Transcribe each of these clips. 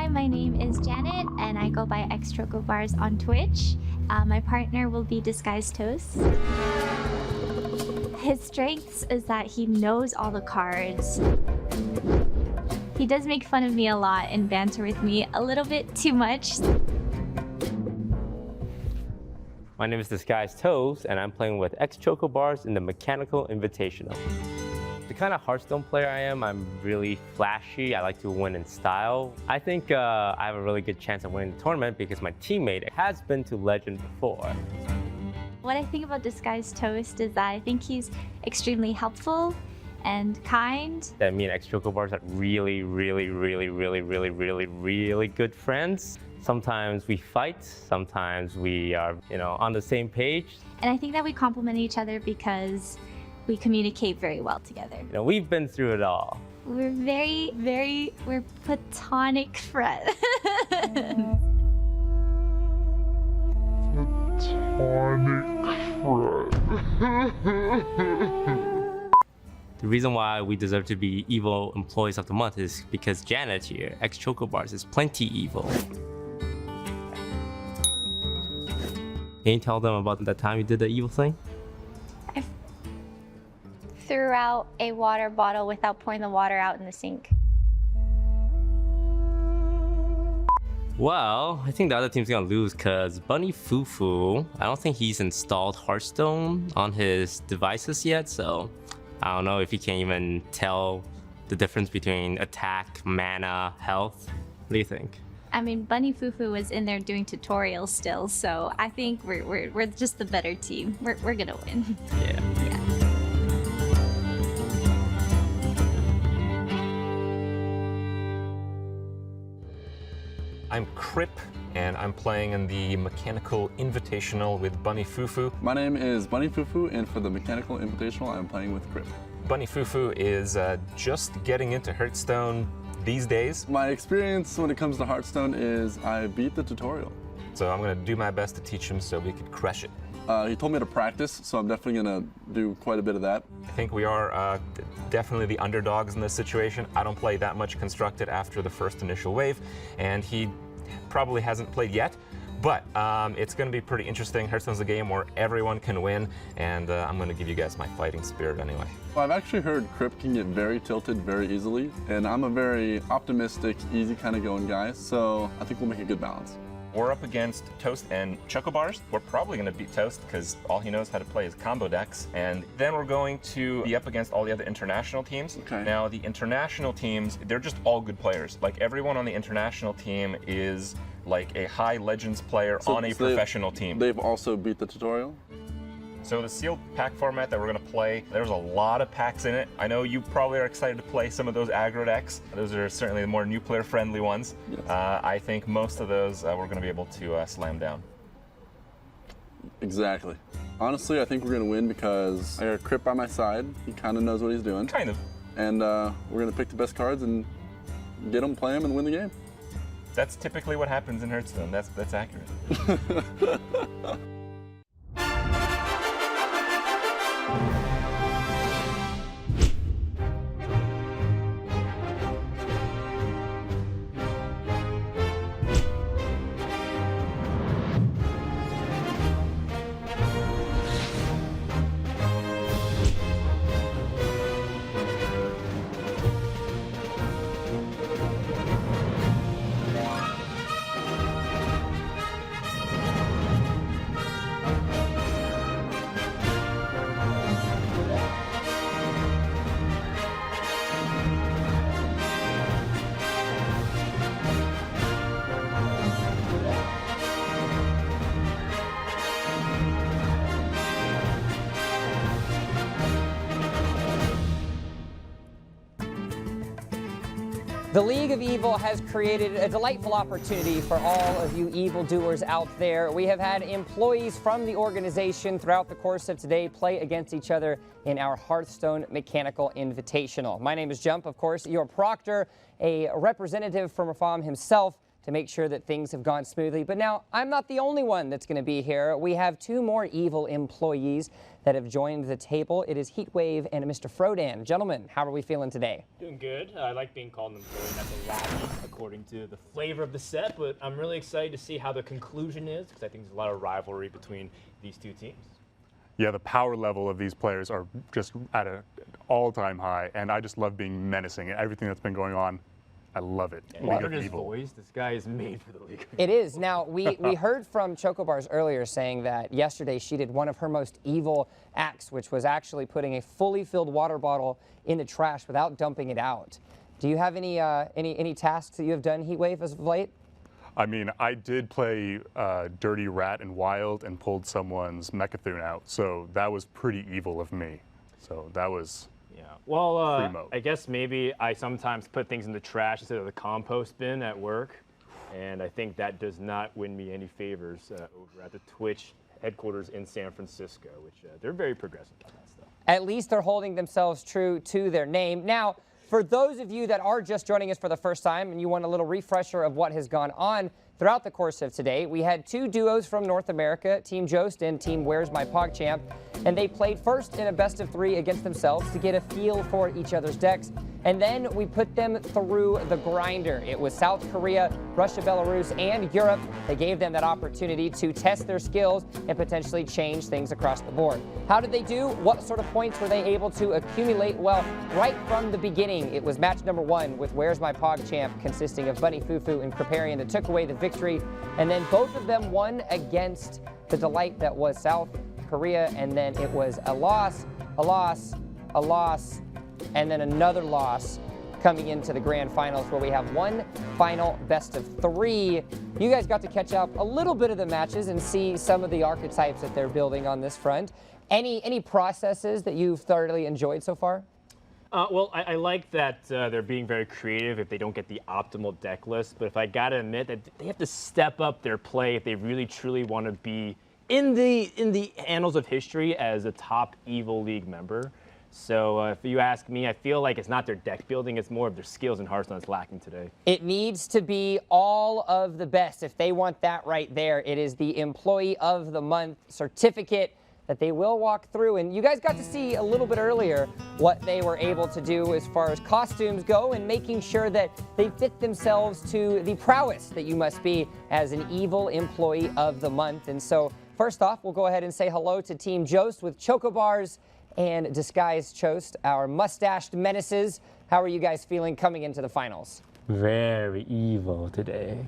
my name is Janet, and I go by ChocoBars on Twitch. My partner will be Disguised Toast. His strengths is that he knows all the cards. He does make fun of me a lot and banter with me a little bit too much. My name is Disguised Toast, and I'm playing with ChocoBars in the Mechanical Invitational. The kind of Hearthstone player I am, I'm really flashy. I like to win in style. I think I have a really good chance of winning the tournament because my teammate has been to Legend before. What I think about Disguised Toast is that I think he's extremely helpful and kind. That me and ChocoBars are really good friends. Sometimes we fight, sometimes we are, on the same page. And I think that we complement each other because we communicate very well together. We've been through it all. We're we're platonic friends. The reason why we deserve to be Evil Employees of the Month is because Janet here, ChocoBars, is plenty evil. Can you tell them about that time you did the evil thing? I threw out a water bottle without pouring the water out in the sink. Well, I think the other team's gonna lose because BunnyFuFuu, I don't think he's installed Hearthstone on his devices yet, so I don't know if he can even tell the difference between attack, mana, health. What do you think? I mean, BunnyFuFuu was in there doing tutorials still, so I think we're just the better team. We're gonna win. Yeah. I'm Kripp, and I'm playing in the Mechanical Invitational with BunnyFuFuu. My name is BunnyFuFuu, and for the Mechanical Invitational, I'm playing with Kripp. BunnyFuFuu is just getting into Hearthstone these days. My experience when it comes to Hearthstone is I beat the tutorial. So I'm gonna do my best to teach him so we could crush it. He told me to practice, so I'm definitely gonna do quite a bit of that. I think we are definitely the underdogs in this situation. I don't play that much Constructed after the first initial wave, and he probably hasn't played yet. But it's going to be pretty interesting. Hearthstone's a game where everyone can win, and I'm going to give you guys my fighting spirit anyway. Well, I've actually heard Kripp can get very tilted very easily, and I'm a very optimistic, easy kind of going guy, so I think we'll make a good balance. We're up against Toast and ChocoBars. We're probably going to beat Toast because all he knows how to play is combo decks. And then we're going to be up against all the other international teams. Okay. Now, the international teams, they're just all good players. Like, everyone on the international team is like a high Legends player on a professional team. They've also beat the tutorial? So the sealed pack format that we're going to play, there's a lot of packs in it. I know you probably are excited to play some of those aggro decks. Those are certainly the more new player friendly ones. Yes. I think most of those we're going to be able to slam down. Exactly. Honestly, I think we're going to win because I got Kripp by my side. He kind of knows what he's doing. Kind of. And we're going to pick the best cards and get them, play them, and win the game. That's typically what happens in Hearthstone. That's accurate. The League of Evil has created a delightful opportunity for all of you evildoers out there. We have had employees from the organization throughout the course of today play against each other in our Hearthstone Mechanical Invitational. My name is Jump, of course, your proctor, a representative from Rafam himself, to make sure that things have gone smoothly. But now, I'm not the only one that's going to be here. We have two more evil employees that have joined the table. It is Heatwave and Mr. Frodan. Gentlemen, how are we feeling today? Doing good. I like being called an employee, not the lackey, according to the flavor of the set, but I'm really excited to see how the conclusion is, because I think there's a lot of rivalry between these two teams. Yeah, the power level of these players are just at an all-time high, and I just love being menacing. Everything that's been going on, I love it. And League of his Evil. voice, this guy is made for the League of It is. Now, we heard from ChocoBars earlier saying that yesterday she did one of her most evil acts, which was actually putting a fully filled water bottle in the trash without dumping it out. Do you have any tasks that you have done, Heatwave, as of late? I mean, I did play Dirty Rat and Wild and pulled someone's Mechathune out, so that was pretty evil of me. So that was... Yeah. Well, Primo. I guess maybe I sometimes put things in the trash instead of the compost bin at work, and I think that does not win me any favors over at the Twitch headquarters in San Francisco, which they're very progressive on that stuff. At least they're holding themselves true to their name. Now, for those of you that are just joining us for the first time and you want a little refresher of what has gone on throughout the course of today, we had two duos from North America, Team Jost and Team Where's My PogChamp, and they played first in a best of 3 against themselves to get a feel for each other's decks. And then we put them through the grinder. It was South Korea, Russia, Belarus, and Europe. They gave them that opportunity to test their skills and potentially change things across the board. How did they do? What sort of points were they able to accumulate? Well, right from the beginning, it was match number 1 with Where's My PogChamp, consisting of BunnyFuFuu and Kripparian, that took away the victory. And then both of them won against the delight that was South Korea, and then it was a loss, a loss, a loss, and then another loss coming into the grand finals, where we have one final best of 3. You guys got to catch up a little bit of the matches and see some of the archetypes that they're building on this front. Any processes that you've thoroughly enjoyed so far? Well, I like that they're being very creative if they don't get the optimal deck list, but if I gotta admit that they have to step up their play if they really truly want to be in the annals of history as a top Evil League member. So if you ask me, I feel like it's not their deck building, it's more of their skills in Hearthstone that's lacking today. It needs to be all of the best. If they want that right there, it is the Employee of the Month certificate that they will walk through. And you guys got to see a little bit earlier what they were able to do as far as costumes go, and making sure that they fit themselves to the prowess that you must be as an Evil Employee of the Month. And so first off, we'll go ahead and say hello to Team Jost with ChocoBars and Disguised Chost, our mustached menaces. How are you guys feeling coming into the finals? Very evil today.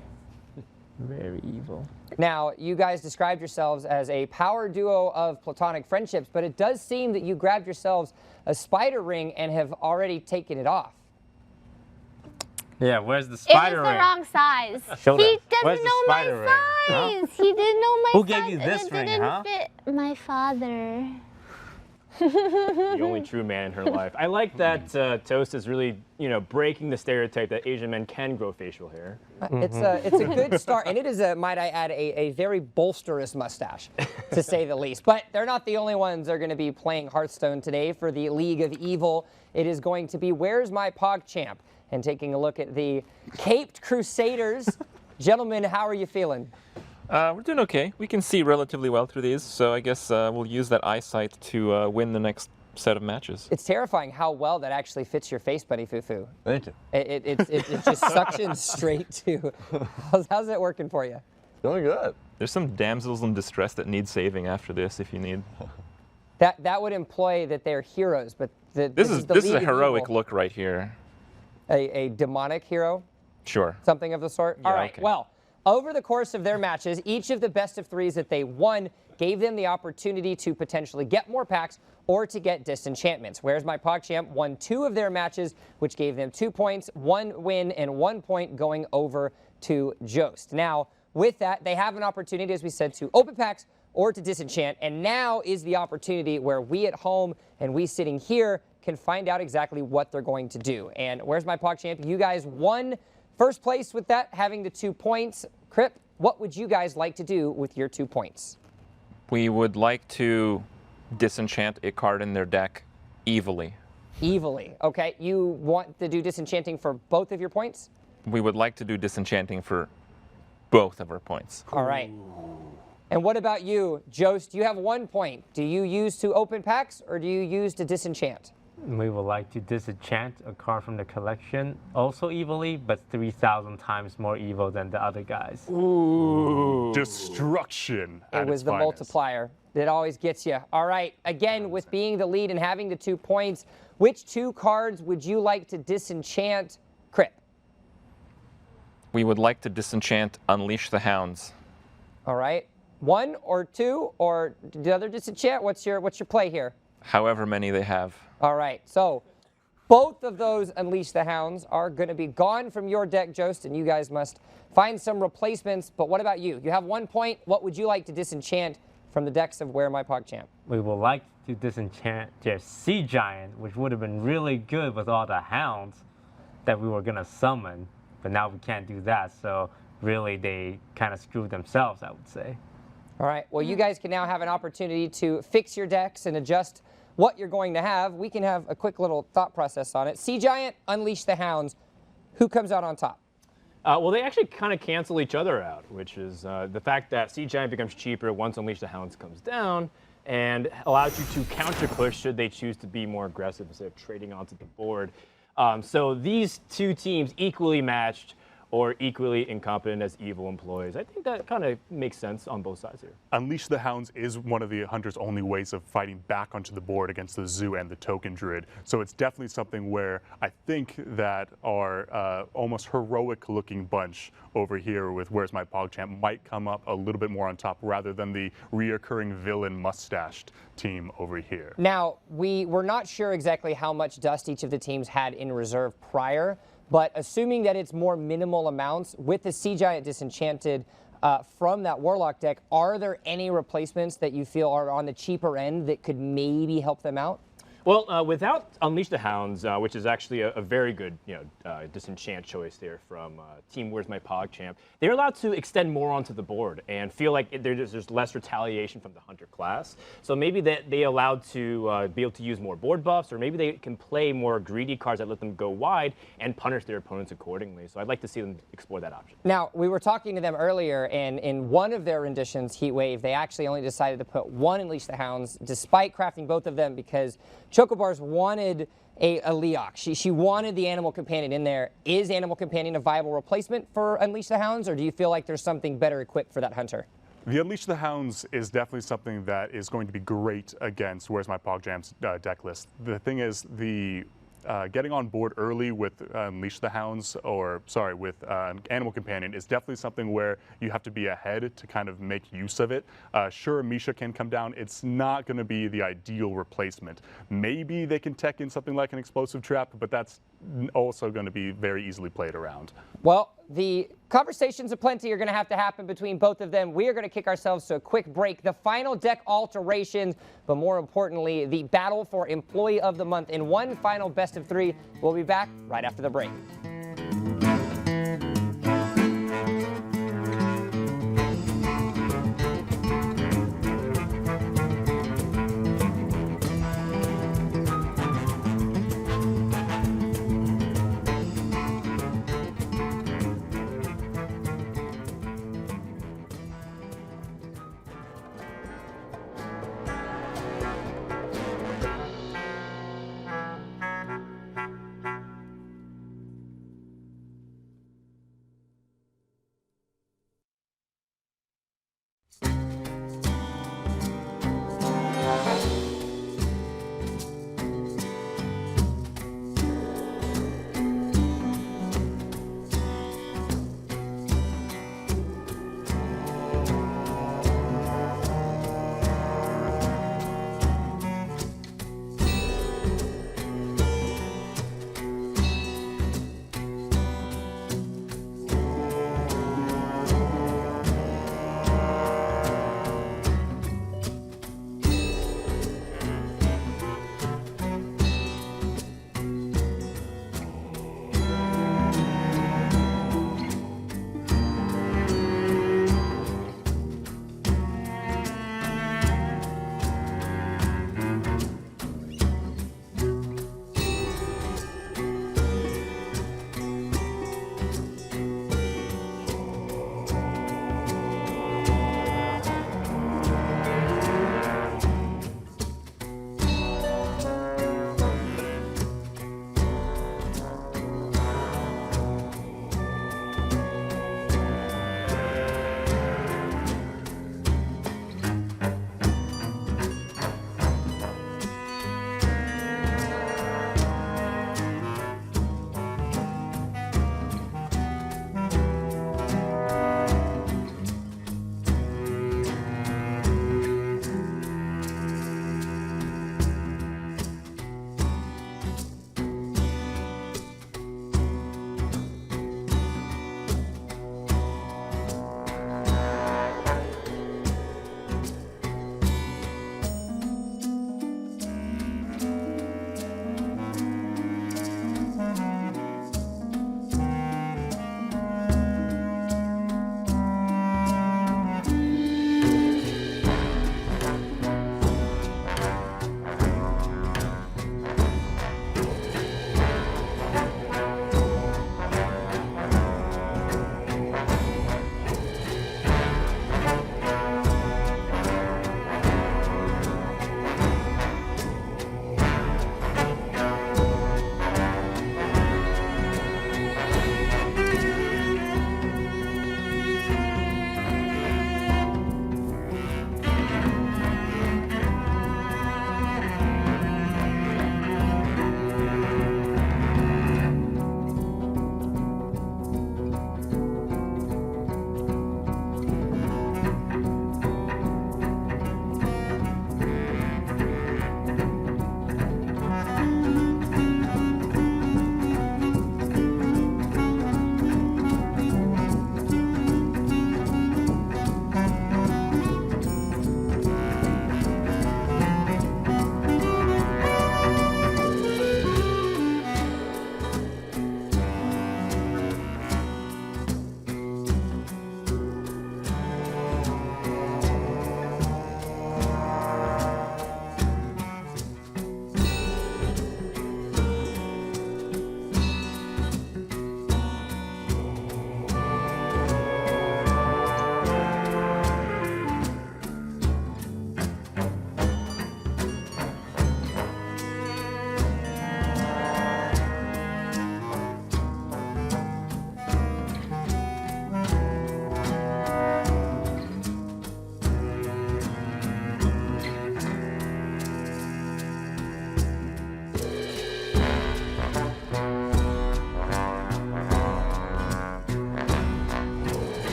Very evil. Now, you guys described yourselves as a power duo of platonic friendships, but it does seem that you grabbed yourselves a spider ring and have already taken it off. Yeah, where's the spider It was ring? the wrong size. Show He them. doesn't Where's the know my spider ring? size. Huh? He didn't know my Who size. gave you this and ring, it didn't huh? fit my father. The only true man in her life. I like that Toast is really, breaking the stereotype that Asian men can grow facial hair. It's a good start, and it is, might I add, a very bolsterous mustache, to say the least. But they're not the only ones that are going to be playing Hearthstone today for the League of Evil. It is going to be Where's My PogChamp? And taking a look at the Caped Crusaders. Gentlemen, how are you feeling? We're doing okay. We can see relatively well through these, so I guess we'll use that eyesight to win the next set of matches. It's terrifying how well that actually fits your face, BunnyFuFuu. Thank you. It just suctions straight to. How's it working for you? Doing good. There's some damsels in distress that need saving after this, if you need. That would imply that they're heroes, but This is the a League of heroic Evil. look right here. A demonic hero, Sure. something of the sort. All right. okay. Well, over the course of their matches, each of the best of 3s that they won gave them the opportunity to potentially get more packs or to get disenchantments. Where's My PogChamp won 2 of their matches, which gave them 2 points, 1 win, and 1 point going over to Jost. Now, with that, they have an opportunity, as we said, to open packs or to disenchant, and now is the opportunity where we at home and we sitting here can find out exactly what they're going to do. And Where's My PogChamp? You guys won first place with that, having the 2 points. Kripp, what would you guys like to do with your 2 points? We would like to disenchant a card in their deck evilly. Evilly. Okay, you want to do disenchanting for both of your points? We would like to do disenchanting for both of our points. All right. And what about you, Jost? You have 1 point. Do you use to open packs or do you use to disenchant? We would like to disenchant a card from the collection, also evilly, but 3,000 times more evil than the other guys. Destruction. It was the multiplier that always gets you. All right, again, with being the lead and having the 2 points, which 2 cards would you like to disenchant, Kripp? We would like to disenchant Unleash the Hounds. All right, 1 or 2 or the other disenchant? What's your play here? However many they have. All right, so both of those Unleash the Hounds are going to be gone from your deck, Jost, and you guys must find some replacements. But what about you? You have 1 point. What would you like to disenchant from the decks of Where My PogChamp? We would like to disenchant their Sea Giant, which would have been really good with all the hounds that we were going to summon. But now we can't do that, so really they kind of screwed themselves, I would say. All right, well, you guys can now have an opportunity to fix your decks and adjust what you're going to have. We can have a quick little thought process on it. Sea Giant, Unleash the Hounds. Who comes out on top? Well, they actually kind of cancel each other out, which is the fact that Sea Giant becomes cheaper once Unleash the Hounds comes down and allows you to counter push should they choose to be more aggressive instead of trading onto the board. So these 2 teams equally matched or equally incompetent as evil employees. I think that kind of makes sense on both sides here. Unleash the Hounds is one of the Hunter's only ways of fighting back onto the board against the Zoo and the Token Druid. So it's definitely something where I think that our almost heroic-looking bunch over here with Where's My PogChamp might come up a little bit more on top rather than the reoccurring villain mustached team over here. Now, we're not sure exactly how much dust each of the teams had in reserve prior, but assuming that it's more minimal amounts, with the Sea Giant disenchanted from that Warlock deck, are there any replacements that you feel are on the cheaper end that could maybe help them out? Well, without Unleash the Hounds, which is actually a very good, disenchant choice there from Team Where's My PogChamp, they're allowed to extend more onto the board and feel like there's less retaliation from the Hunter class. So maybe they allowed to be able to use more board buffs, or maybe they can play more greedy cards that let them go wide and punish their opponents accordingly. So I'd like to see them explore that option. Now, we were talking to them earlier, and in one of their renditions, Heatwave, they actually only decided to put 1 Unleash the Hounds, despite crafting both of them, because ChocoBars wanted a Leok. She wanted the Animal Companion in there. Is Animal Companion a viable replacement for Unleash the Hounds, or do you feel like there's something better equipped for that Hunter? The Unleash the Hounds is definitely something that is going to be great against Where's My PogChamp's deck list. The thing is, getting on board early with Unleash the Hounds, with Animal Companion is definitely something where you have to be ahead to kind of make use of it. Sure, Misha can come down. It's not going to be the ideal replacement. Maybe they can tech in something like an explosive trap, but that's also going to be very easily played around. Well, the conversations aplenty are going to happen between both of them. We are going to kick ourselves to a quick break. The final deck alterations, but more importantly, the battle for Employee of the Month in one final best of 3. We'll be back right after the break.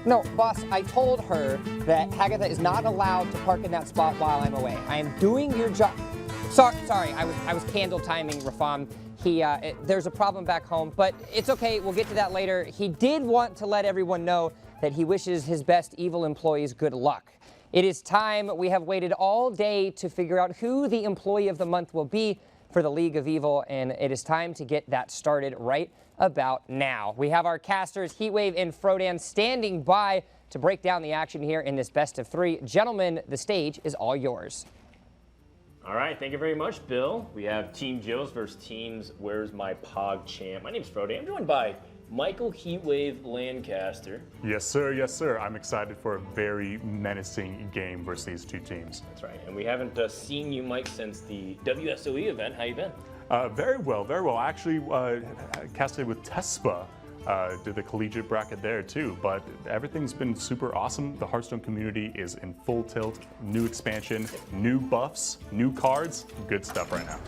No, boss, I told her that Hagatha is not allowed to park in that spot while I'm away. I am doing your job. Sorry, I was candle timing Rafam. There's a problem back home, but it's okay, we'll get to that later. He did want to let everyone know that he wishes his best evil employees good luck. It is time. We have waited all day to figure out who the employee of the month will be for the League of Evil, and it is time to get that started right about now. We have our casters, Heatwave and Frodan, standing by to break down the action here in this best of 3. Gentlemen, the stage is all yours. All right, thank you very much, Bill. We have Team Joe's versus Team's Where's My Pog Champ. My name's Frodan. I'm joined by Michael Heatwave Lancaster. Yes, sir. Yes, sir. I'm excited for a very menacing game versus these two teams. That's right. And we haven't seen you, Mike, since the WSOE event. How you been? Very well, very well. I actually casted with Tespa. Did the collegiate bracket there too, but everything's been super awesome. The Hearthstone community is in full tilt, new expansion, new buffs, new cards, good stuff right now.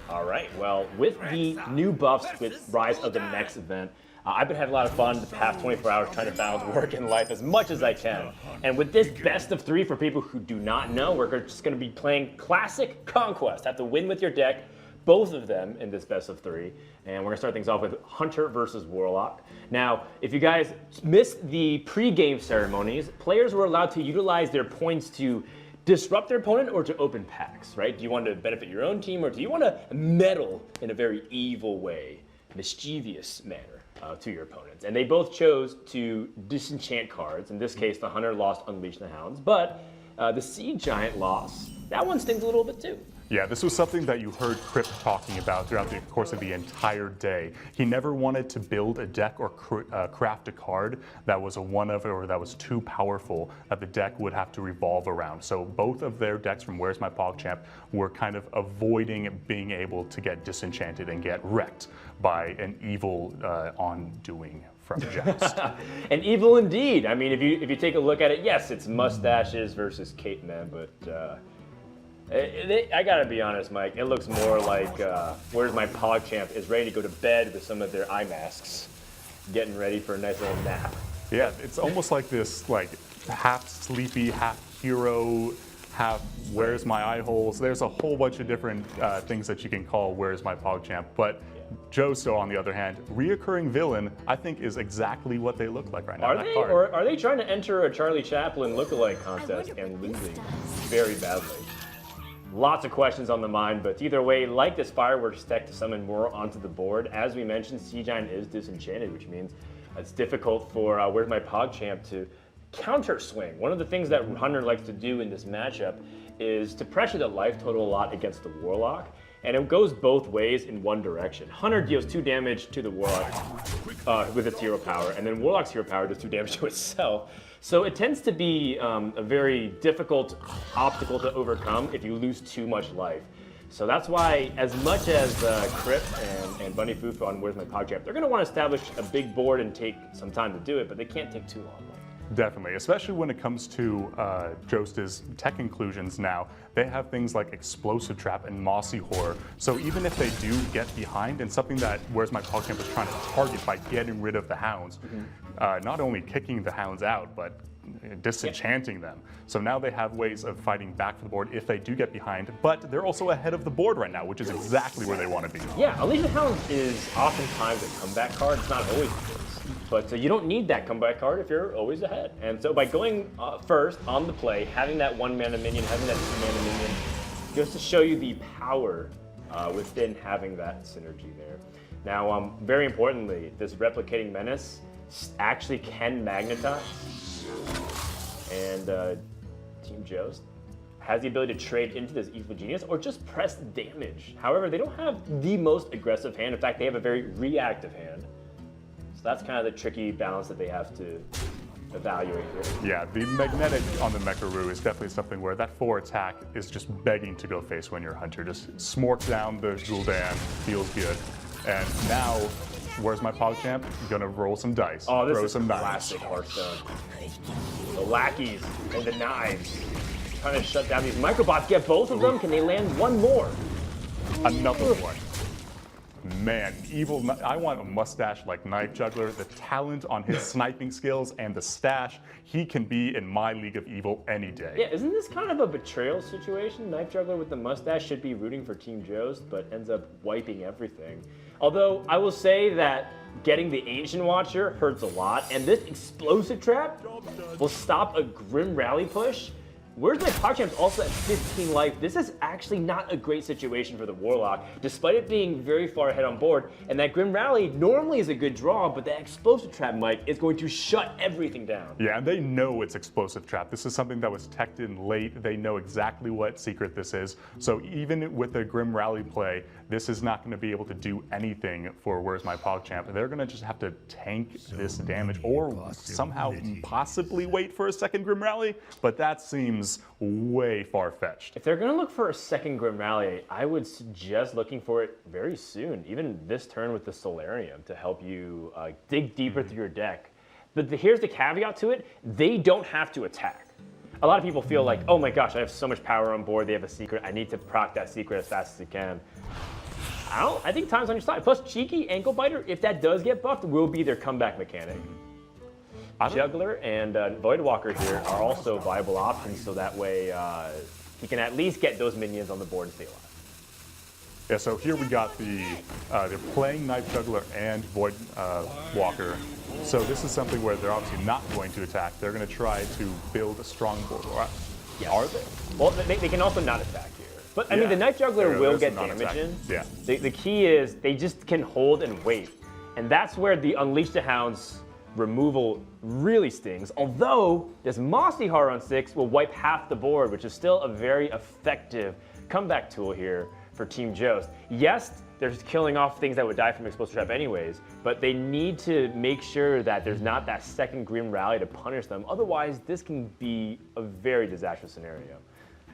All right, well, with the new buffs with Rise of the Next event, I've been having a lot of fun the past 24 hours trying to balance work and life as much as I can. And with this best of 3, for people who do not know, we're just gonna be playing Classic Conquest. Have to win with your deck, both of them in this best of 3. And we're gonna start things off with Hunter versus Warlock. Now, if you guys missed the pre-game ceremonies, players were allowed to utilize their points to disrupt their opponent or to open packs, right? Do you want to benefit your own team, or do you want to meddle in a very evil way, mischievous manner to your opponents? And they both chose to disenchant cards. In this case, the Hunter lost Unleash the Hounds, but the Sea Giant lost. That one stings a little bit too. Yeah, this was something that you heard Kripp talking about throughout the course of the entire day. He never wanted to build a deck or craft a card that was a one-of or that was too powerful that the deck would have to revolve around. So both of their decks from Where's My PogChamp were kind of avoiding being able to get disenchanted and get wrecked by an evil on-doing from Joust. An evil indeed. I mean, if you take a look at it, yes, it's mustaches versus cape men, but I gotta be honest, Mike, it looks more like Where's My PogChamp is ready to go to bed with some of their eye masks, getting ready for a nice little nap. Yeah, it's almost like this, like half sleepy, half hero, half Where's My eye holes. There's a whole bunch of different things that you can call Where's My PogChamp, but Josto, on the other hand, reoccurring villain, I think is exactly what they look like right now. Are they, or are they trying to enter a Charlie Chaplin lookalike contest and losing very badly? Lots of questions on the mind, but either way, like this Fireworks deck to summon more onto the board. As we mentioned, Sea Giant is disenchanted, which means it's difficult for Where's My PogChamp to counter swing. One of the things that Hunter likes to do in this matchup is to pressure the life total a lot against the Warlock, and it goes both ways in one direction. Hunter deals 2 damage to the Warlock with its hero power, and then Warlock's hero power does 2 damage to itself. So it tends to be a very difficult obstacle to overcome if you lose too much life. So that's why, as much as Kripp and BunnyFuFuu on Where's My PogChamp, they're going to want to establish a big board and take some time to do it, but they can't take too long. Definitely, especially when it comes to Jost's tech inclusions now. They have things like Explosive Trap and Mossy Horror. So even if they do get behind, and something that Where's My PogChamp is trying to target by getting rid of the hounds, not only kicking the hounds out, but disenchanting them. So now they have ways of fighting back for the board if they do get behind, but they're also ahead of the board right now, which is exactly where they want to be. Yeah, Unleash the Hounds is oftentimes a comeback card. It's not always the case. But you don't need that comeback card if you're always ahead. And so by going first on the play, having that 1-mana minion, having that 2-mana minion, goes to show you the power within having that synergy there. Now, very importantly, this Replicating Menace actually can magnetize. And Team Joust has the ability to trade into this Evil Genius or just press damage. However, they don't have the most aggressive hand. In fact, they have a very reactive hand. So that's kind of the tricky balance that they have to evaluate here. Yeah, the magnetic on the Mecharoo is definitely something where that 4 attack is just begging to go face when you're Hunter. Just smork down the Gul'dan, feels good. And now, Where's My PogChamp? Gonna roll some dice. Oh, this throw is some classic Hearthstone. The lackeys and the knives. Trying to shut down these microbots. Get both of them? Can they land one more? Another one. Man, I want a mustache like Knife Juggler. The talent on his sniping skills and the stash, he can be in my League of Evil any day. Yeah, isn't this kind of a betrayal situation? Knife Juggler with the mustache should be rooting for Team Jost, but ends up wiping everything. Although, I will say that getting the Ancient Watcher hurts a lot, and this explosive trap will stop a Grim Rally push. Where's my PogChamp's also at 15 life? This is actually not a great situation for the Warlock, despite it being very far ahead on board. And that Grim Rally normally is a good draw, but that Explosive Trap, Mike, is going to shut everything down. Yeah, and they know it's Explosive Trap. This is something that was teched in late. They know exactly what secret this is. So even with the Grim Rally play, this is not going to be able to do anything for Where's My PogChamp. They're going to just have to tank this damage or somehow possibly wait for a second Grim Rally, but that seems way far-fetched. If they're going to look for a second Grim Rally, I would suggest looking for it very soon, even this turn with the Solarium to help you dig deeper through your deck. But here's the caveat to it, they don't have to attack. A lot of people feel like, oh my gosh, I have so much power on board, they have a secret, I need to proc that secret as fast as I can. I think time's on your side. Plus, Cheeky Ankle Biter, if that does get buffed, will be their comeback mechanic. Juggler and Voidwalker here are also viable options, so that way he can at least get those minions on the board and stay alive. Yeah, so here we got they're playing Knife Juggler and Voidwalker. So this is something where they're obviously not going to attack. They're going to try to build a strong board. Yes. Are they? Well, they can also not attack here. But I mean, the Knife Juggler will get damage in. Yeah. The key is they just can hold and wait. And that's where the Unleash the Hounds removal really stings, although this Mossy Horror on 6 will wipe half the board, which is still a very effective comeback tool here for Team Jost. Yes, they're just killing off things that would die from Explosive Trap anyways, but they need to make sure that there's not that second Grim Rally to punish them, otherwise this can be a very disastrous scenario.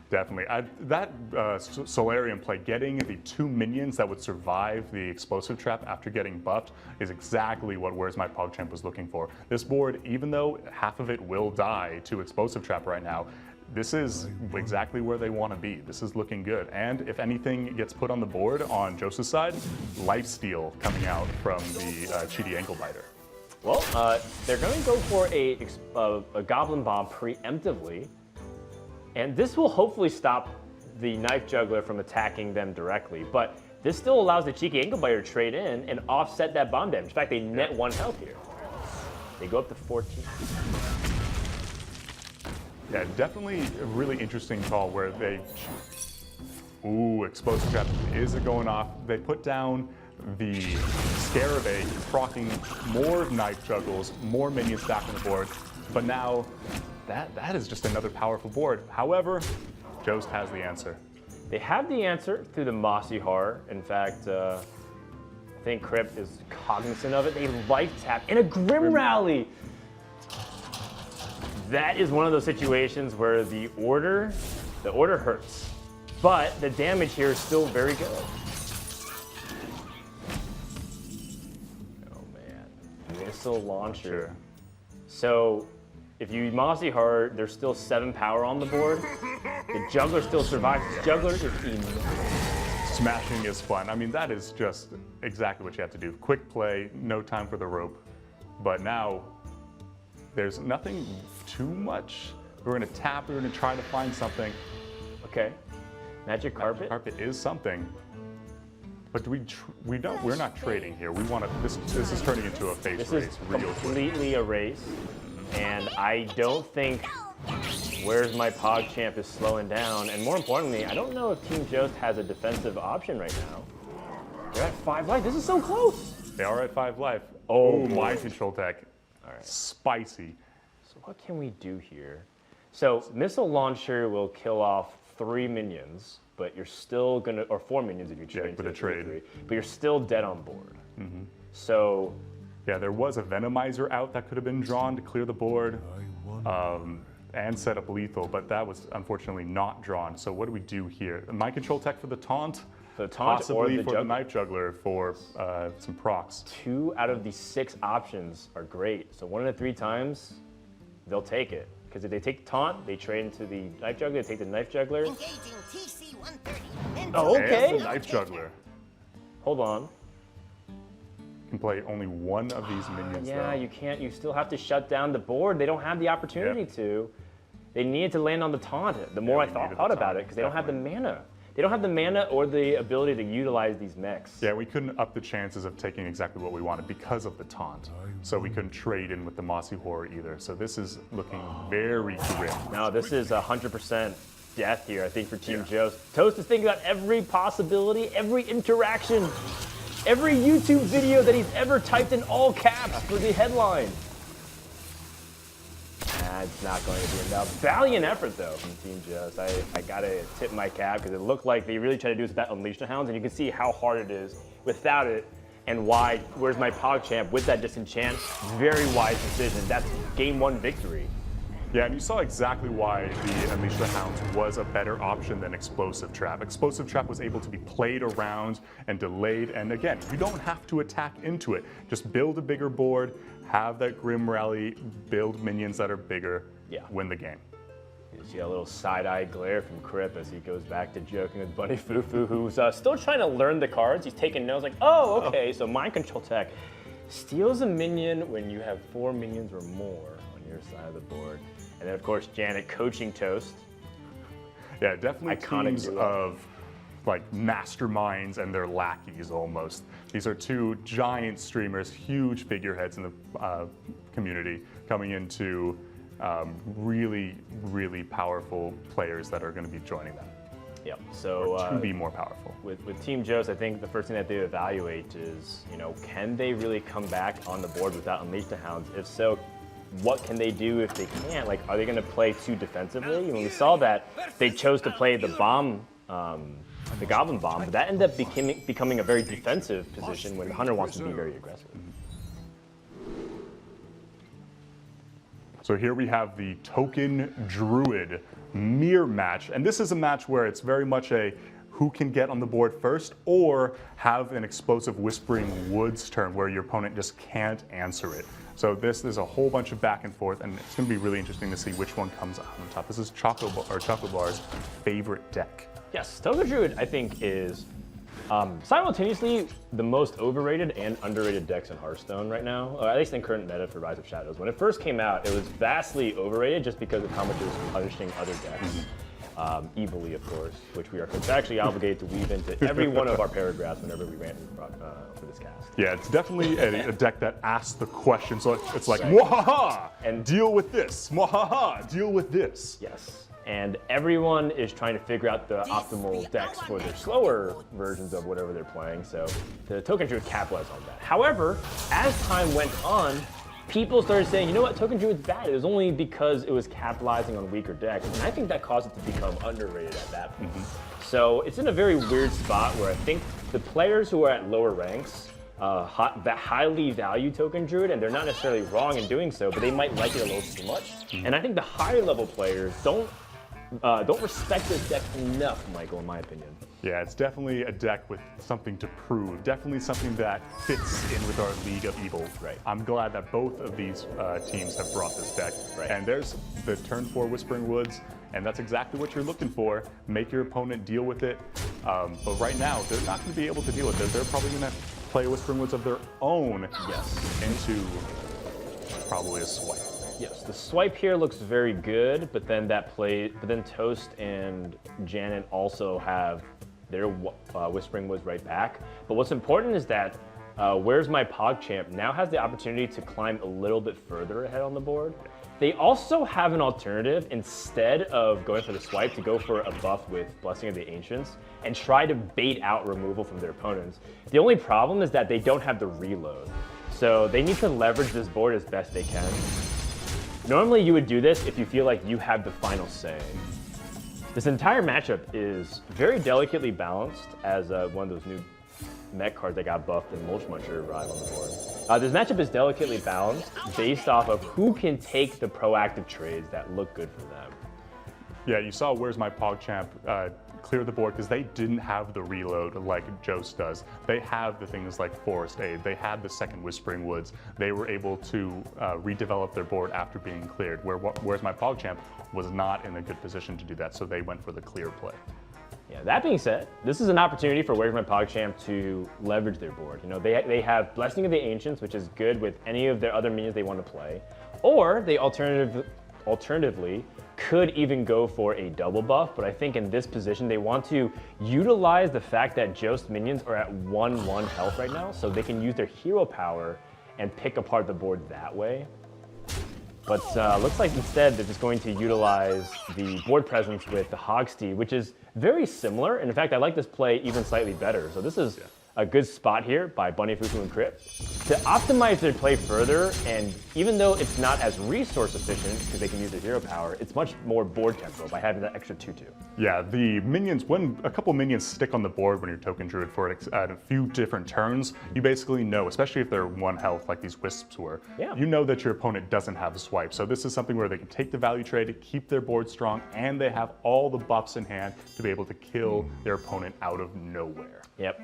Definitely. That Solarium play, getting the 2 minions that would survive the Explosive Trap after getting buffed, is exactly what Where's My PogChamp was looking for. This board, even though half of it will die to Explosive Trap right now, this is exactly where they want to be. This is looking good. And if anything gets put on the board on Joseph's side, Lifesteal coming out from the Cheeky Ankle Biter. Well, they're going to go for a Goblin Bomb preemptively. And this will hopefully stop the Knife Juggler from attacking them directly, but this still allows the Cheeky Ankle Biter to trade in and offset that bomb damage. In fact, they net 1 health here. They go up to 14. Yeah, definitely a really interesting call where they... Ooh, Explosive Trap is going off. They put down the Scarabée, proccing more Knife Juggles, more minions stacked on the board, but now that is just another powerful board. However, Jost has the answer. They have the answer through the Mossy Horror. In fact, I think Kripp is cognizant of it. They life tap and a Grim Rally. That is one of those situations where the order hurts, but the damage here is still very good. Oh man, Missile Launcher. So if you Mossy Horror, there's still 7 power on the board. The Juggler still survives. The Juggler is enormous. Smashing is fun. I mean, that is just exactly what you have to do. Quick play, no time for the rope. But now, there's nothing too much. We're going to tap, we're going to try to find something. Okay. Magic Carpet? Magic Carpet is something. But we're not trading here. We want to, this is turning into a face race. This is completely a race. And I don't think Where's My PogChamp is slowing down. And more importantly, I don't know if Team Jost has a defensive option right now. They're at 5 life. This is so close. They are at 5 life. Oh, mind control tech. All right. Spicy. So what can we do here? So Missile Launcher will kill off 3 minions, but you're still gonna, or 4 minions if you trade. Yeah, with a trade. 3, but you're still dead on board. So yeah, there was a Venomizer out that could have been drawn to clear the board and set up lethal, but that was unfortunately not drawn. So what do we do here? Mind control tech for the taunt? The taunt possibly or for the Knife Juggler for some procs. 2 out of the 6 options are great. So 1 in 3 times, they'll take it. Because if they take the taunt, they trade into the Knife Juggler, they take the Knife Juggler. Engaging TC-130. Oh, okay. And the Knife Juggler. Hold on. can play only one of these minions. Yeah, though. you can't. You still have to shut down the board. They don't have the opportunity to. They needed to land on the taunt. The more I thought about it, because they don't have the mana. They don't have the mana or the ability to utilize these mechs. Yeah, we couldn't up the chances of taking exactly what we wanted because of the taunt. So we couldn't trade in with the Mossy Horror either. So this is looking very grim. No, this is 100% death here, I think, for Team Joe. Toast is thinking about every possibility, every interaction, every YouTube video that he's ever typed in all caps for the headline. That's not going to be enough. Valiant effort, though, from Team Joe. I got to tip my cap because it looked like they really tried to do this without Unleash the Hounds, and you can see how hard it is without it and why Where's My PogChamp with that disenchant. Very wise decision. That's game 1 victory. Yeah, and you saw exactly why the Unleash the Hounds was a better option than Explosive Trap. Explosive Trap was able to be played around and delayed, and again, you don't have to attack into it. Just build a bigger board, have that Grim Rally, build minions that are bigger, win the game. You see a little side-eye glare from Kripp as he goes back to joking with BunnyFuFuu, who's still trying to learn the cards. He's taking notes like, oh, okay, so Mind Control Tech steals a minion when you have 4 minions or more on your side of the board. And then, of course, Janet coaching Toast. Yeah, definitely Iconic teams duo. of like masterminds and their lackeys almost. These are 2 giant streamers, huge figureheads in the community, coming into really, really powerful players that are going to be joining them. Yep. So to be more powerful. With Team Joe's, I think the first thing that they evaluate is, can they really come back on the board without Unleash the Hounds? If so, what can they do if they can't? Like, are they going to play too defensively? When we saw that, they chose to play the bomb, the Goblin Bomb, but that ended up becoming a very defensive position when the Hunter wants to be very aggressive. So here we have the Token Druid mirror match, and this is a match where it's very much a who can get on the board first, or have an explosive Whispering Woods turn where your opponent just can't answer it. So this is a whole bunch of back and forth, and it's going to be really interesting to see which one comes out on top. This is ChocoBars' favorite deck. Yes, Token Druid, I think, is simultaneously the most overrated and underrated decks in Hearthstone right now, or at least in current meta for Rise of Shadows. When it first came out, it was vastly overrated just because of how much it was punishing other decks. Evilly, of course, which we are contractually obligated to weave into every one of our paragraphs whenever we rant for this cast. Yeah, it's definitely a deck that asks the question. So it's like, mwahaha, and deal with this. Mwahaha, deal with this. Yes. And everyone is trying to figure out the optimal decks for their slower versions of whatever they're playing. So the Token Druid capitalized on that. However, as time went on, people started saying, you know what, Token Druid's bad. It was only because it was capitalizing on weaker decks. And I think that caused it to become underrated at that point. So it's in a very weird spot where I think the players who are at lower ranks highly value Token Druid, and they're not necessarily wrong in doing so, but they might like it a little too much. And I think the higher level players don't respect this deck enough, Michael, in my opinion. Yeah, it's definitely a deck with something to prove. Definitely something that fits in with our League of Evil. Right. I'm glad that both of these teams have brought this deck. Right. And there's the turn 4 Whispering Woods, and that's exactly what you're looking for. Make your opponent deal with it. But right now, they're not going to be able to deal with it. They're probably going to play Whispering Woods of their own into probably a swipe. Yes, the swipe here looks very good, but then Toast and Janet also have their Whispering Woods right back. But what's important is that Where's My PogChamp now has the opportunity to climb a little bit further ahead on the board. They also have an alternative instead of going for the swipe to go for a buff with Blessing of the Ancients and try to bait out removal from their opponents. The only problem is that they don't have the reload. So they need to leverage this board as best they can. Normally you would do this if you feel like you have the final say. This entire matchup is very delicately balanced as one of those new mech cards that got buffed in Mulch Muncher arrive on the board. This matchup is delicately balanced based off of who can take the proactive trades that look good for them. Yeah, you saw Where's My PogChamp clear the board because they didn't have the reload like Jost does. They have the things like Forest Aid. They had the second Whispering Woods. They were able to redevelop their board after being cleared, Where's My PogChamp was not in a good position to do that, so they went for the clear play. Yeah, that being said, this is an opportunity for Where's My PogChamp to leverage their board. You know, they have Blessing of the Ancients, which is good with any of their other minions they want to play, or they alternatively could even go for a double buff, but I think in this position they want to utilize the fact that Joe's minions are at 1/1 health right now, so they can use their hero power and pick apart the board that way. But looks like instead they're just going to utilize the board presence with the Hogsty, which is very similar. And in fact, I like this play even slightly better. So this is a good spot here by BunnyFuFuu and Kripp to optimize their play further. And even though it's not as resource efficient because they can use their hero power, it's much more board tempo by having that extra 2/2. Yeah, the minions, when a couple minions stick on the board when you're Token Druid for a few different turns, you basically know, especially if they're 1 health like these Wisps were, you know that your opponent doesn't have a swipe. So this is something where they can take the value trade, keep their board strong, and they have all the buffs in hand to be able to kill their opponent out of nowhere. Yep.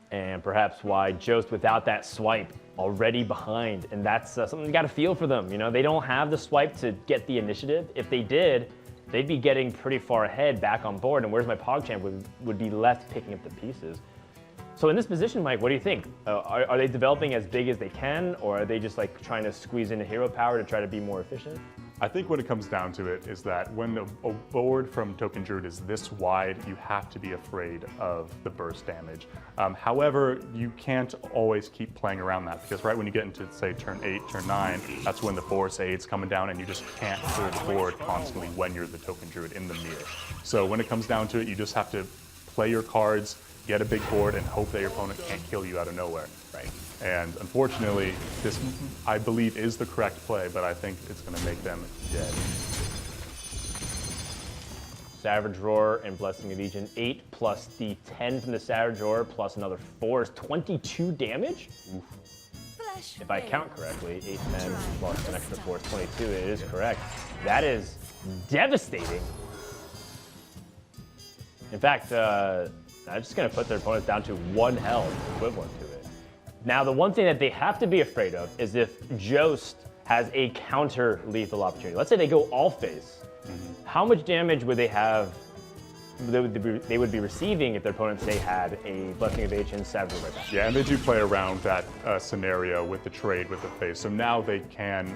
And perhaps why Jost without that swipe already behind, and that's something you got to feel for them. You know, they don't have the swipe to get the initiative. If they did, they'd be getting pretty far ahead back on board, and Where's My PogChamp would be left picking up the pieces. So in this position, Mike, what do you think? Are they developing as big as they can, or are they just like trying to squeeze in a hero power to try to be more efficient? I think when it comes down to it is that when a board from Token Druid is this wide, you have to be afraid of the burst damage. However, you can't always keep playing around that because right when you get into, say, turn 8, turn 9, that's when the Force Aid's coming down and you just can't clear the board constantly when you're the Token Druid in the mirror. So when it comes down to it, you just have to play your cards, get a big board, and hope that your opponent can't kill you out of nowhere. Right. And unfortunately, this, I believe, is the correct play, but I think it's going to make them dead. Savage Roar and Blessing of Legion, 8 plus the 10 from the Savage Roar plus another 4 is 22 damage? Oof. If I count correctly, 8, 10 plus an extra 4 is 22. It is correct. That is devastating. In fact, I'm just going to put their opponents down to 1 health, equivalent to it. Now, the one thing that they have to be afraid of is if Jost has a counter-lethal opportunity. Let's say they go all face. How much damage would they have? They would be receiving if their opponents, say, had a Blessing of Ancient Savage right back. Yeah, and they do play around that scenario with the trade with the face. So now they can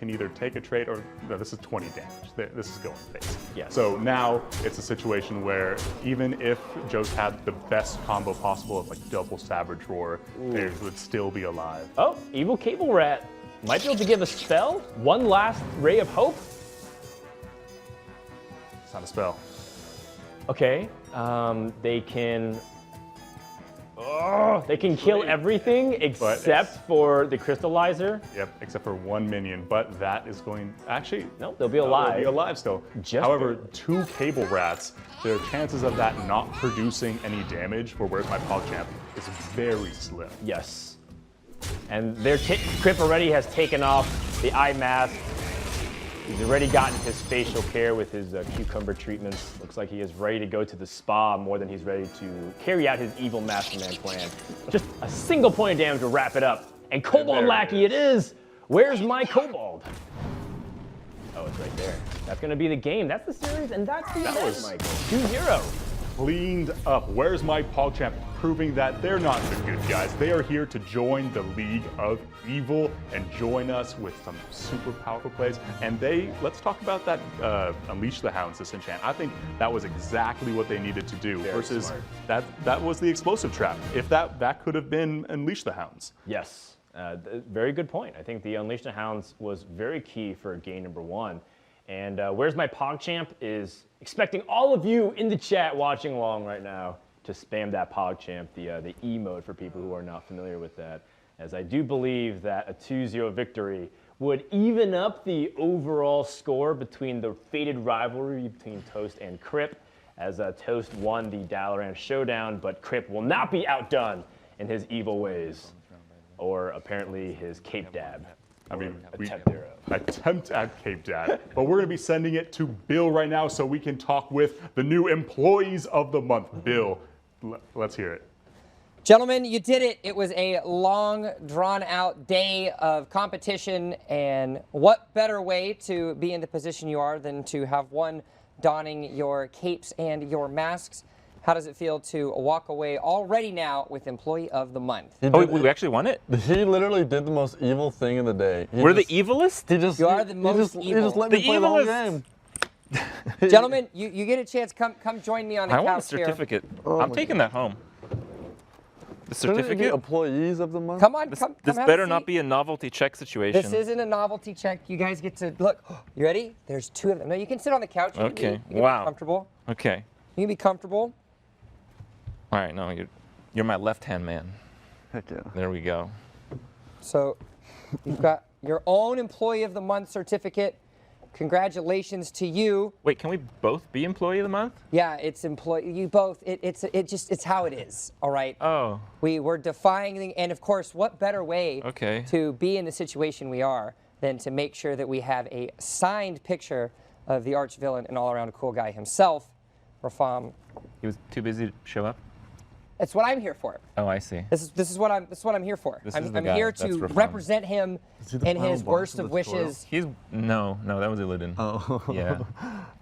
either take a trade or no, this is 20 damage. This is going face. Yes. So now it's a situation where even if Jost had the best combo possible of like double Savage Roar, they would still be alive. Oh, Evil Cable Rat might be able to give a spell. One last ray of hope. It's not a spell. Okay, they can kill everything except for the Crystallizer. Yep, except for 1 minion, but that is going, actually. Nope, they'll be alive. They'll be alive still. However, 2 Cable Rats, their chances of that not producing any damage for Where's My PogChamp is very slim. Yes. And their Kripp already has taken off the eye mask. He's already gotten his facial care with his cucumber treatments. Looks like he is ready to go to the spa more than he's ready to carry out his evil mastermind plan. Just a single point of damage to wrap it up. And Kobold Lackey it is! Where's my Kobold? Oh, it's right there. That's gonna be the game. That's the series, and that's the event, Michael. 2-0. Cleaned up. Where's My PogChamp? Proving that they're not the good guys. They are here to join the League of Evil and join us with some super powerful plays. And let's talk about that Unleash the Hounds disenchant. I think that was exactly what they needed to do versus that was the explosive trap. If that could have been Unleash the Hounds. Yes, very good point. I think the Unleash the Hounds was very key for game number 1. And Where's My PogChamp is expecting all of you in the chat watching along right now to spam that PogChamp, the E mode for people who are not familiar with that, as I do believe that a 2-0 victory would even up the overall score between the fated rivalry between Toast and Kripp, as Toast won the Dalaran Showdown, but Kripp will not be outdone in his evil ways, or apparently his Cape Dab. I mean, attempt at Cape Dad. But we're going to be sending it to Bill right now so we can talk with the new employees of the month. Bill, let's hear it. Gentlemen, you did it. It was a long, drawn-out day of competition, and what better way to be in the position you are than to have won donning your capes and your masks. How does it feel to walk away already now with Employee of the Month? Oh, we actually won it? He literally did the most evil thing in the day. We're the evilest? You are the most He evil. just let me play the whole evilest. game. Gentlemen, you get a chance. Come join me on the I couch want a certificate. Oh I'm my taking that home. The Shouldn't it be certificate? employees of the month? Come on, This, come this have better a not seat. be a novelty check situation. This isn't a novelty check. You guys get to look. You ready? There's 2 of them. No, you can sit on the couch. You can Okay. be- you can Wow. Be comfortable. Okay. You can be comfortable. All right, no, you're my left-hand man. Heck yeah. There we go. So you've got your own Employee of the Month certificate. Congratulations to you. Wait, can we both be Employee of the Month? Yeah, it's employee. You both. It's how it is. All right. Oh, We're defying, and of course, what better way okay. to be in the situation we are than to make sure that we have a signed picture of the arch villain and all-around cool guy himself, Rafam. He was too busy to show up? That's what I'm here for. Oh, I see. This is what I'm here for. This I'm, is the I'm guy. here That's to Rafam. represent him he the in final his boss worst of of the tutorial? wishes. No, that was Illidan. Oh. Yeah.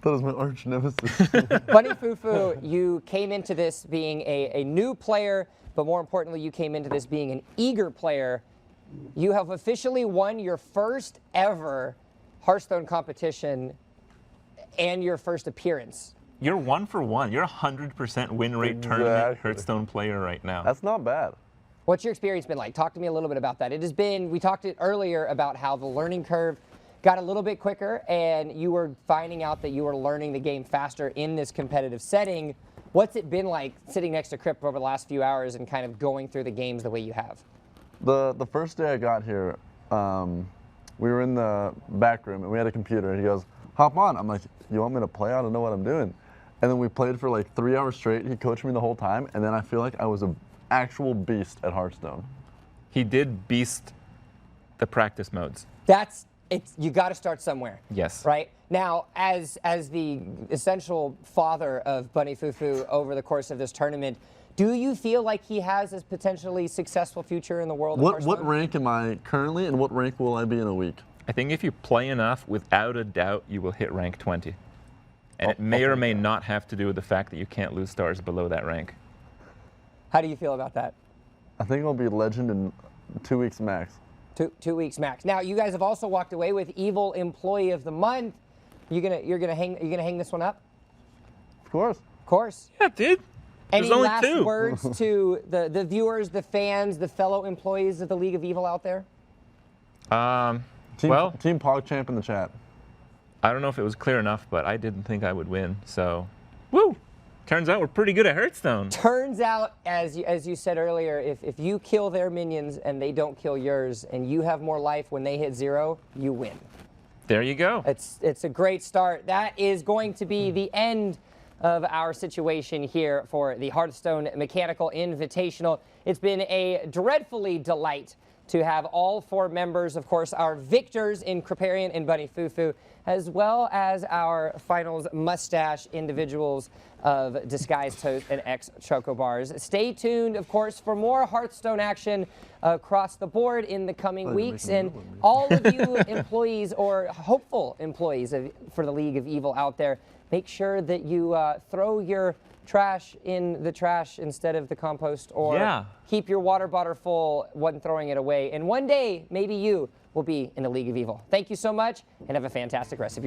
That was my arch nemesis. BunnyFuFuu, you came into this being a new player, but more importantly, you came into this being an eager player. You have officially won your first ever Hearthstone competition and your first appearance. You're 1 for 1. You're a 100% win rate tournament Exactly. Hearthstone player right now. That's not bad. What's your experience been like? Talk to me a little bit about that. It has been, we talked earlier about how the learning curve got a little bit quicker and you were finding out that you were learning the game faster in this competitive setting. What's it been like sitting next to Kripp over the last few hours and kind of going through the games the way you have? The first day I got here, we were in the back room and we had a computer and he goes, hop on. I'm like, you want me to play? I don't know what I'm doing. And then we played for like 3 hours straight. He coached me the whole time. And then I feel like I was an actual beast at Hearthstone. He did beast the practice modes. You got to start somewhere. Yes. Right? Now, as the essential father of BunnyFuFuu over the course of this tournament, do you feel like he has a potentially successful future in the world of What Hearthstone? rank am I currently and what rank will I be in a week? I think if you play enough, without a doubt, you will hit rank 20. And it may or may not have to do with the fact that you can't lose stars below that rank. How do you feel about that? I think I'll be legend in 2 weeks max. 2 weeks max. Now, you guys have also walked away with Evil Employee of the Month. You're gonna hang this one up? Of course. Of course. Yeah, dude. Any There's only last 2. words to the viewers, the fans, the fellow employees of the League of Evil out there? Team PogChamp in the chat. I don't know if it was clear enough, but I didn't think I would win. So, woo! Turns out we're pretty good at Hearthstone. Turns out, as you said earlier, if you kill their minions and they don't kill yours, and you have more life when they hit 0, you win. There you go. It's a great start. That is going to be the end of our situation here for the Hearthstone Mechanical Invitational. It's been a dreadfully delight to have all 4 members, of course, our victors in Kripparian and BunnyFuFuu, as well as our finals mustache individuals of Disguised Toast and ChocoBars. Stay tuned, of course, for more Hearthstone action across the board in the coming weeks. And all of you employees or hopeful employees for the League of Evil out there, make sure that you throw your trash in the trash instead of the compost, or keep your water bottle full when throwing it away. And one day, maybe you will be in the League of Evil. Thank you so much, and have a fantastic rest of your